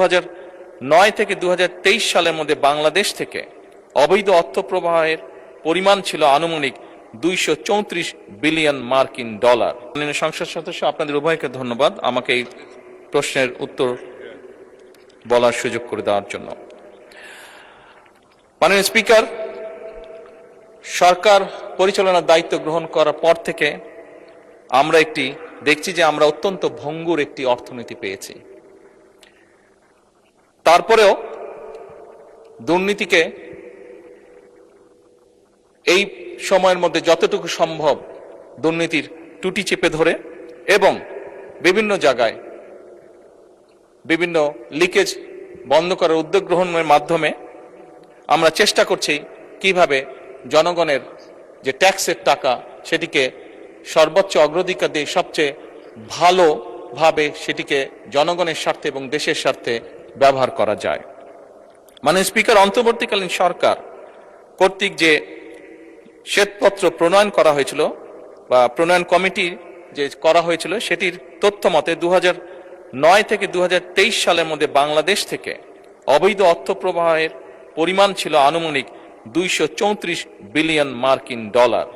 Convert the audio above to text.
2009 থেকে 2023 সালের মধ্যে বাংলাদেশ থেকে অবৈধ অর্থ প্রবাহের পরিমাণ ছিল আনুমানিক 234 বিলিয়ন মার্কিন ডলার। মাননীয় সংসদ সদস্য, আপনাদের উভয়কে ধন্যবাদ আমাকে এই প্রশ্নের উত্তর বলার সুযোগ করে দেওয়ার জন্য। মাননীয় স্পিকার, সরকার পরিচালনার দায়িত্ব গ্রহণ করার পর থেকে আমরা দেখছি যে আমরা অত্যন্ত ভঙ্গুর একটি অর্থনীতি পেয়েছি। তারপরেও দুর্নীতিকে এই সময়ের মধ্যে যতটুকু সম্ভব দুর্নীতির টুটি চেপে ধরে এবং বিভিন্ন জায়গায় বিভিন্ন লিকেজ বন্ধ করার উদ্যোগ গ্রহণের মাধ্যমে আমরা চেষ্টা করছি কিভাবে জনগণের যে ট্যাক্সের টাকা সেটিকে সর্বোচ্চ অগ্রাধিকার দিয়ে সবচেয়ে ভালোভাবে সেটিকে জনগণের স্বার্থে এবং দেশের স্বার্থে ব্যবহার করা যায়। মাননীয় স্পিকার, অন্তর্বর্তীকালীন সরকার কর্তৃক যে শ্বেতপত্র প্রণয়ন করা হয়েছিল বা প্রণয়ন কমিটি যে করা হয়েছিল সেটির তথ্য মতে 2009 থেকে 2023 সালের মধ্যে বাংলাদেশ থেকে অবৈধ অর্থ প্রবাহের পরিমাণ ছিল আনুমানিক 234 বিলিয়ন মার্কিন ডলার।